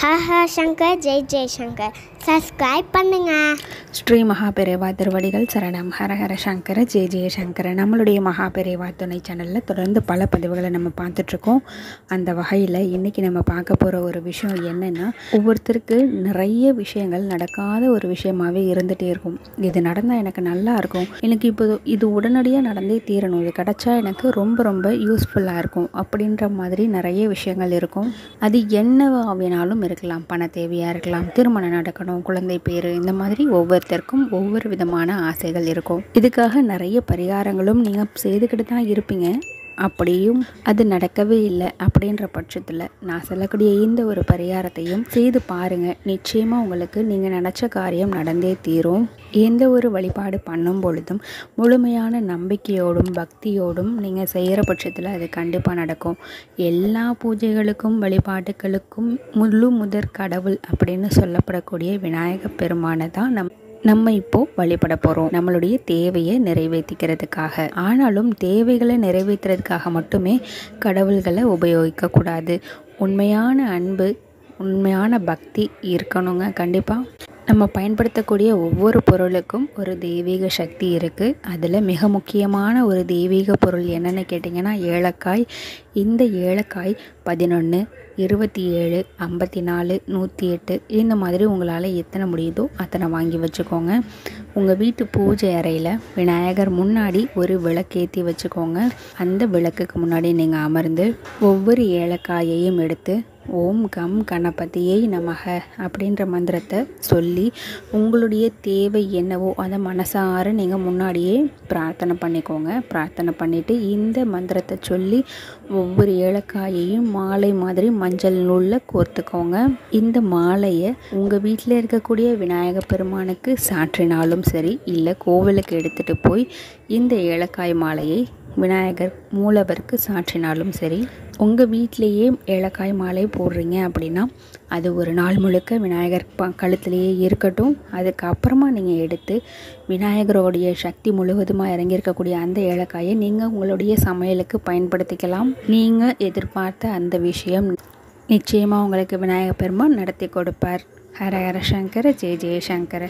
Shankar Jai Jaishankar subscribe பண்ணுங்க. ஸ்ரீ மகாபெரிவா திருவடிகள் சரணம். ஹரஹர சங்கர ஜெய ஜெயசங்கர. நம்மளுடைய மகாபெரிவா துணை சேனலில் தொடர்ந்து பல பதிவுகளை நம்ம பார்த்துட்ருக்கோம். அந்த வகையில் இன்றைக்கி நம்ம பார்க்க போகிற ஒரு விஷயம் என்னென்னா, ஒவ்வொருத்தருக்கு நிறைய விஷயங்கள் நடக்காத ஒரு விஷயமாகவே இருந்துகிட்டே இருக்கும். இது நடந்தால் எனக்கு நல்லா இருக்கும், எனக்கு இப்போ இது உடனடியாக நடந்தே தீரணும், இது கிடச்சா எனக்கு ரொம்ப ரொம்ப யூஸ்ஃபுல்லாக இருக்கும் அப்படின்ற மாதிரி நிறைய விஷயங்கள் இருக்கும். அது என்னவாக வேணாலும் இருக்கலாம். பண தேவையாக இருக்கலாம், திருமணம் நடக்கணும், குழந்தை பேர், இந்த மாதிரி ஒவ்வொருத்தருக்கும் ஒவ்வொரு விதமான ஆசைகள் இருக்கும். இதுக்காக நிறைய பரிகாரங்களும் நீங்கள் செய்துக்கிட்டு தான் இருப்பீங்க. அப்படியும் அது நடக்கவே இல்லை அப்படின்ற பட்சத்தில் நான் சொல்லக்கூடிய இந்த ஒரு பரிகாரத்தையும் செய்து பாருங்கள். நிச்சயமாக உங்களுக்கு நீங்கள் நினச்ச காரியம் நடந்தே தீரும். எந்த ஒரு வழிபாடு பண்ணும் பொழுதும் முழுமையான நம்பிக்கையோடும் பக்தியோடும் நீங்கள் செய்கிற பட்சத்தில் அது கண்டிப்பாக நடக்கும். எல்லா பூஜைகளுக்கும் வழிபாடுகளுக்கும் முதற் கடவுள் அப்படின்னு சொல்லப்படக்கூடிய விநாயகப் பெருமானை தான் நம்ம இப்போது வழிபட போகிறோம், நம்மளுடைய தேவையை நிறைவேற்றிக்கிறதுக்காக. ஆனாலும் தேவைகளை நிறைவேற்றுறதுக்காக மட்டுமே கடவுள்களை உபயோகிக்கக்கூடாது. உண்மையான அன்பு, உண்மையான பக்தி இருக்கணுங்க. கண்டிப்பாக நம்ம பயன்படுத்தக்கூடிய ஒவ்வொரு பொருளுக்கும் ஒரு தெய்வீக சக்தி இருக்குது. அதில் மிக முக்கியமான ஒரு தெய்வீக பொருள் என்னென்னு கேட்டிங்கன்னா ஏலக்காய். இந்த ஏலக்காய் 11, 27, 54, 108 இந்த மாதிரி உங்களால் எத்தனை முடியுதோ அத்தனை வாங்கி வச்சுக்கோங்க. உங்கள் வீட்டு பூஜை அறையில் விநாயகர் முன்னாடி ஒரு விளக்கேற்றி வச்சுக்கோங்க. அந்த விளக்குக்கு முன்னாடி நீங்கள் அமர்ந்து ஒவ்வொரு ஏலக்காயையும் எடுத்து ஓம் கம் கணபதியை நமக அப்படின்ற மந்திரத்தை சொல்லி உங்களுடைய தேவை என்னவோ அதை மனசார நீங்கள் முன்னாடியே பிரார்த்தனை பண்ணிக்கோங்க. பிரார்த்தனை பண்ணிவிட்டு இந்த மந்திரத்தை சொல்லி ஒவ்வொரு ஏலக்காயையும் மாலை மாதிரி மஞ்சள் நூலில் கோர்த்துக்கோங்க. இந்த மாலையை உங்கள் வீட்டில் இருக்கக்கூடிய விநாயகர் பெருமானுக்கு சாற்றினாலும் சரி, இல்லை கோவிலுக்கு எடுத்துகிட்டு போய் இந்த ஏலக்காய் மாலையை விநாயகர் மூலவருக்கு சாற்றினாலும் சரி, உங்கள் வீட்டிலையே ஏலக்காய் மாலை போடுறீங்க அப்படின்னா அது ஒரு நாள் முழுக்க விநாயகர் கழுத்துலேயே இருக்கட்டும். அதுக்கப்புறமா நீங்கள் எடுத்து விநாயகரோடைய சக்தி முழுவதுமாக இறங்கியிருக்கக்கூடிய அந்த ஏலக்காயை நீங்கள் உங்களுடைய சமையலுக்கு பயன்படுத்திக்கலாம். நீங்கள் எதிர்பார்த்த அந்த விஷயம் நிச்சயமாக உங்களுக்கு விநாயகர் பெருமான் நடத்தி கொடுப்பார். ஹர ஹர சங்கர ஜெய ஜெயசங்கர.